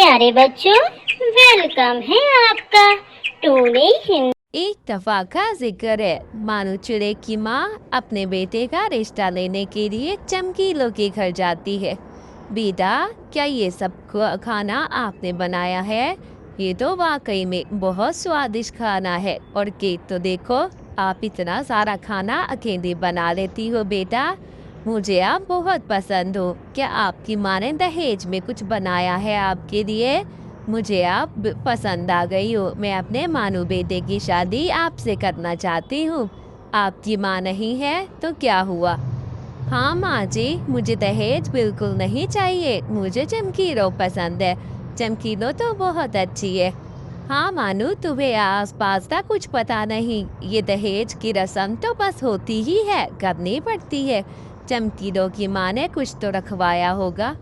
प्यारे बच्चों, वेलकम है आपका टूडे हिंदी। एक दफा का जिक्र है। मानो चिड़े की माँ अपने बेटे का रिश्ता लेने के लिए चमकीलों के घर जाती है। बेटा, क्या ये सब खाना आपने बनाया है? ये तो वाकई में बहुत स्वादिष्ट खाना है। और केक तो देखो, आप इतना सारा खाना अकेले बना लेती हो बेटा। मुझे आप बहुत पसंद हो। क्या आपकी माँ ने दहेज में कुछ बनाया है आपके लिए? मुझे आप पसंद आ गई हो। मैं अपने मानू बेटे की शादी आपसे करना चाहती हूँ। आपकी माँ नहीं है तो क्या हुआ? हाँ माँ जी, मुझे दहेज बिल्कुल नहीं चाहिए। मुझे चमकीलो पसंद है। चमकीलो तो बहुत अच्छी है। हाँ मानू, तुम्हें आस पास का कुछ पता नहीं। ये दहेज की रस्म तो बस होती ही है, करनी पड़ती है। चमकीलो की माँ ने कुछ तो रखवाया होगा।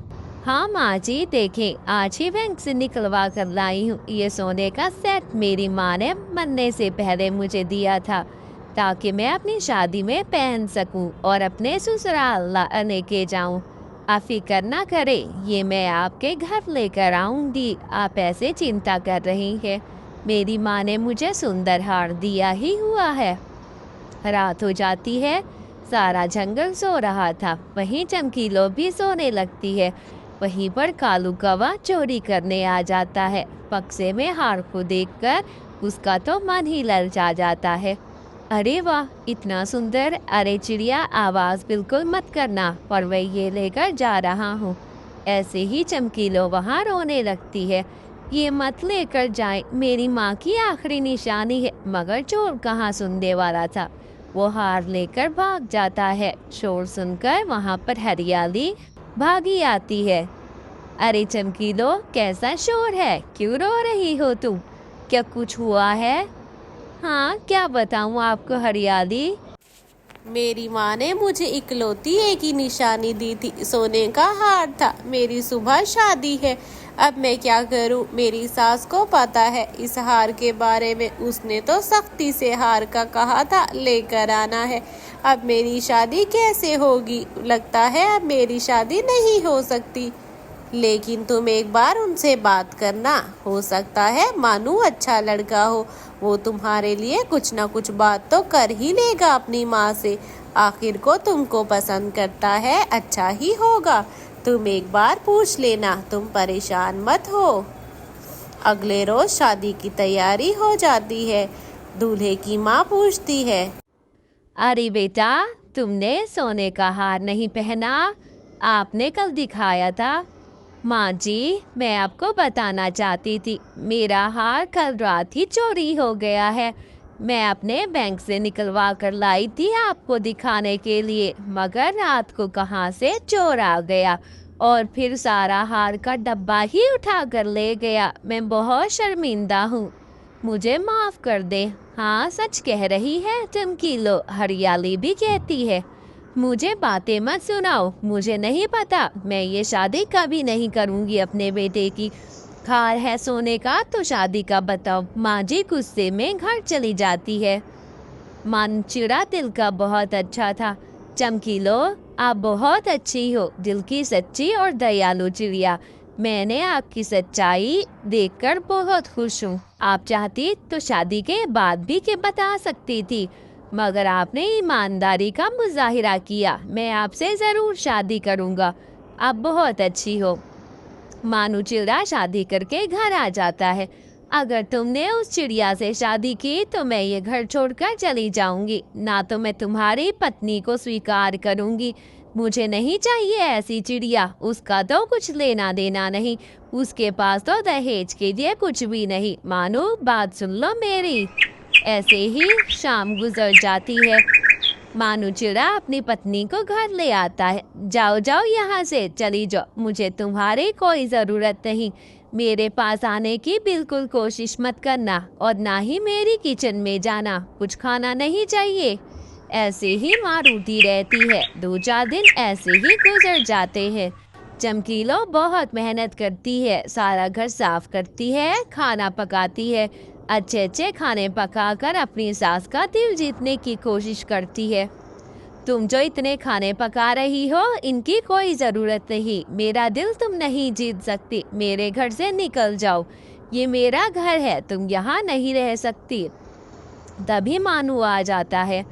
हाँ माँ जी, देखें, आज ही बैंक से निकलवा कर लाई हूँ। ये सोने का सेट मेरी माँ ने मरने से पहले मुझे दिया था, ताकि मैं अपनी शादी में पहन सकूं और अपने ससुराल लेके जाऊं। आप फिक्र ना करें, ये मैं आपके घर लेकर आऊंगी। आप ऐसे चिंता कर रही हैं। मेरी माँ ने मुझे सुंदर हार दिया ही हुआ है। रात हो जाती है। सारा जंगल सो रहा था। वहीं चमकीलो भी सोने लगती है। वहीं पर कालू कौवा चोरी करने आ जाता है। बक्से में हार को देखकर उसका तो मन ही ललचा जाता है। अरे वाह, इतना सुंदर! अरे चिड़िया, आवाज बिल्कुल मत करना, पर मैं ये लेकर जा रहा हूँ। ऐसे ही चमकीलो वहाँ रोने लगती है। ये मत लेकर जाए, मेरी माँ की आखिरी निशानी है। मगर चोर कहाँ सुनने वाला था। वो हार लेकर भाग जाता है। शोर सुनकर वहाँ पर हरियाली भागी आती है। अरे चमकीलो, कैसा शोर है? क्यों रो रही हो तुम? क्या कुछ हुआ है? हाँ, क्या बताऊँ आपको हरियाली। मेरी माँ ने मुझे इकलौती एक ही निशानी दी थी, सोने का हार था। मेरी सुबह शादी है। अब मैं क्या करूं? मेरी सास को पता है इस हार के बारे में। उसने तो सख्ती से हार का कहा था लेकर आना है। अब मेरी शादी कैसे होगी? लगता है अब मेरी शादी नहीं हो सकती। लेकिन तुम एक बार उनसे बात करना, हो सकता है मानू अच्छा लड़का हो। वो तुम्हारे लिए कुछ ना कुछ बात तो कर ही लेगा अपनी माँ से। आखिर को तुमको पसंद करता है, अच्छा ही होगा। तुम एक बार पूछ लेना, तुम परेशान मत हो। अगले रोज शादी की तैयारी हो जाती है। दूल्हे की माँ पूछती है, अरे बेटा, तुमने सोने का हार नहीं पहना? आपने कल दिखाया था। माँ जी, मैं आपको बताना चाहती थी, मेरा हार कल रात ही चोरी हो गया है। मैं अपने बैंक से निकलवा कर लाई थी आपको दिखाने के लिए, मगर रात को कहाँ से चोर आ गया और फिर सारा हार का डब्बा ही उठा कर ले गया। मैं बहुत शर्मिंदा हूँ। मुझे माफ़ कर दे। हाँ, सच कह रही है चमकीलो, हरियाली भी कहती है। मुझे बातें मत सुनाओ, मुझे नहीं पता। मैं ये शादी कभी नहीं करूँगी अपने बेटे की। हार है सोने का तो शादी का बताओ। माँ जी गुस्से में घर चली जाती है। मानचिड़ा दिल का बहुत अच्छा था। चमकीलो, आप बहुत अच्छी हो, दिल की सच्ची और दयालु चिड़िया। मैंने आपकी सच्चाई देखकर बहुत खुश हूँ। आप चाहती तो शादी के बाद भी के बता सकती थी, मगर आपने ईमानदारी का मुजाहिरा किया। मैं आपसे ज़रूर शादी करूँगा। आप बहुत अच्छी हो। मानू चिड़िया शादी करके घर आ जाता है। अगर तुमने उस चिड़िया से शादी की तो मैं ये घर छोड़कर चली जाऊंगी। ना तो मैं तुम्हारी पत्नी को स्वीकार करूंगी। मुझे नहीं चाहिए ऐसी चिड़िया। उसका तो कुछ लेना देना नहीं। उसके पास तो दहेज के लिए कुछ भी नहीं। मानो, बात सुन लो मेरी। ऐसे ही शाम गुजर जाती है। मानू चिड़ा अपनी पत्नी को घर ले आता है। जाओ जाओ, यहाँ से चली जाओ। मुझे तुम्हारी कोई ज़रूरत नहीं। मेरे पास आने की बिल्कुल कोशिश मत करना, और ना ही मेरी किचन में जाना। कुछ खाना नहीं चाहिए। ऐसे ही माँ रूठी रहती है। 2-4 दिन ऐसे ही गुजर जाते हैं। चमकीलो बहुत मेहनत करती है। सारा घर साफ करती है, खाना पकाती है। अच्छे अच्छे खाने पकाकर अपनी सास का दिल जीतने की कोशिश करती है। तुम जो इतने खाने पका रही हो इनकी कोई ज़रूरत नहीं। मेरा दिल तुम नहीं जीत सकती। मेरे घर से निकल जाओ। ये मेरा घर है, तुम यहाँ नहीं रह सकती। तभी मानू आ जाता है।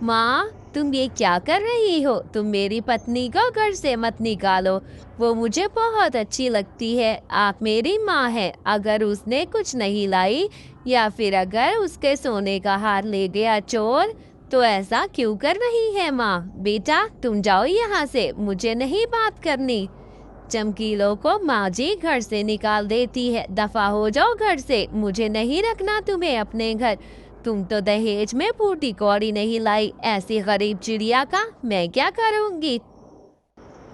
माँ, तुम ये क्या कर रही हो? तुम मेरी पत्नी को घर से मत निकालो। वो मुझे बहुत अच्छी लगती है। आप मेरी माँ है। अगर उसने कुछ नहीं लाई या फिर अगर उसके सोने का हार ले गया चोर, तो ऐसा क्यों कर रही है माँ? बेटा तुम जाओ यहाँ से, मुझे नहीं बात करनी। चमकीलों को माँ जी घर से निकाल देती है। दफा हो जाओ घर से, मुझे नहीं रखना तुम्हें अपने घर। तुम तो दहेज में फूटी कौड़ी नहीं लाई। ऐसी गरीब चिड़िया का मैं क्या करूँगी?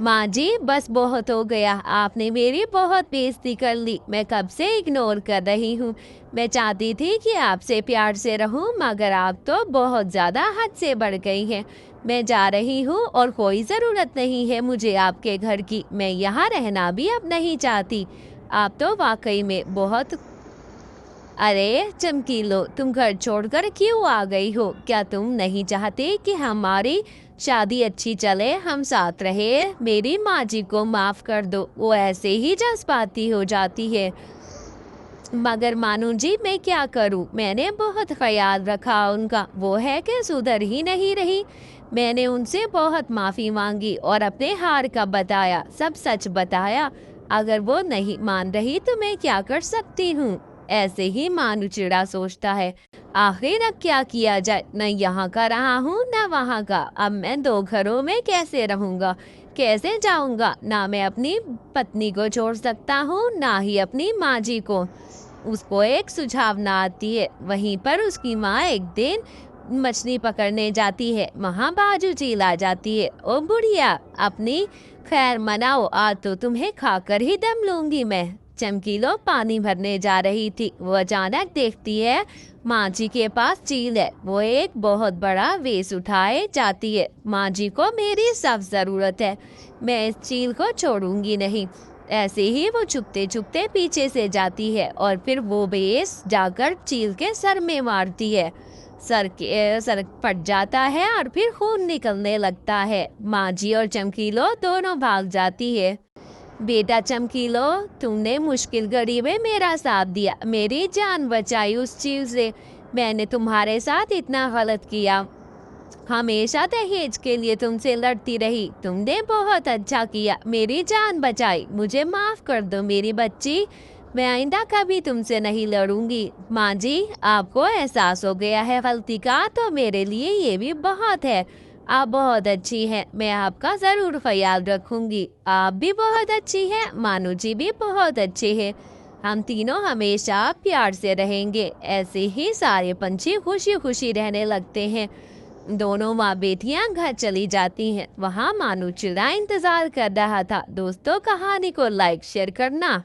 माँ जी बस बहुत हो गया। आपने मेरी बहुत बेइज्जती कर ली। मैं कब से इग्नोर कर रही हूँ। मैं चाहती थी कि आपसे प्यार से रहूँ, मगर आप तो बहुत ज़्यादा हद से बढ़ गई हैं। मैं जा रही हूँ और कोई ज़रूरत नहीं है मुझे आपके घर की। मैं यहाँ रहना भी अब नहीं चाहती। आप तो वाकई में बहुत। अरे चमकीलो, तुम घर छोड़कर क्यों आ गई हो? क्या तुम नहीं चाहते कि हमारी शादी अच्छी चले, हम साथ रहे? मेरी माँ जी को माफ़ कर दो, वो ऐसे ही जज्बाती हो जाती है। मगर मानू जी मैं क्या करूं? मैंने बहुत ख्याल रखा उनका, वो है कि सुधर ही नहीं रही। मैंने उनसे बहुत माफ़ी मांगी और अपने हार का बताया, सब सच बताया। अगर वो नहीं मान रही तो मैं क्या कर सकती हूँ? ऐसे ही मानू चिड़ा सोचता है। आखिर अब क्या किया जाए? न यहाँ का रहा हूँ न वहाँ का। अब मैं दो घरों में कैसे रहूँगा? कैसे जाऊँगा? ना मैं अपनी पत्नी को छोड़ सकता हूँ ना ही अपनी माँ जी को। उसको एक सुझाव ना आती है। वहीं पर उसकी माँ एक दिन मछली पकड़ने जाती है। वहाँ बाजू चिल्ला जाती है, ओ बुढ़िया अपनी खैर मनाओ, आज तो तुम्हें खाकर ही दम लूंगी मैं। चमकीलो पानी भरने जा रही थी। वो अचानक देखती है माँ जी के पास चील है। वो एक बहुत बड़ा वेस उठाए जाती है। माँ जी को मेरी सख्त ज़रूरत है, मैं इस चील को छोड़ूंगी नहीं। ऐसे ही वो छुपते छुपते पीछे से जाती है और फिर वो बेस जाकर चील के सर में मारती है। सर फट जाता है और फिर खून निकलने लगता है। माँ जी और चमकीलो दोनों भाग जाती है। बेटा चमकीलो, तुमने मुश्किल घड़ी में मेरा साथ दिया, मेरी जान बचाई उस चीज से। मैंने तुम्हारे साथ इतना गलत किया, हमेशा दहेज के लिए तुमसे लड़ती रही। तुमने बहुत अच्छा किया, मेरी जान बचाई। मुझे माफ़ कर दो मेरी बच्ची, मैं आइंदा कभी तुमसे नहीं लड़ूंगी। माँ जी, आपको एहसास हो गया है गलती का, तो मेरे लिए ये भी बहुत है। आप बहुत अच्छी हैं, मैं आपका ज़रूर ख्याल रखूंगी। आप भी बहुत अच्छी हैं, मानू जी भी बहुत अच्छे हैं। हम तीनों हमेशा प्यार से रहेंगे। ऐसे ही सारे पंछी खुशी खुशी रहने लगते हैं। दोनों माँ बेटियां घर चली जाती हैं। वहाँ मानू चिड़ा इंतजार कर रहा था। दोस्तों, कहानी को लाइक शेयर करना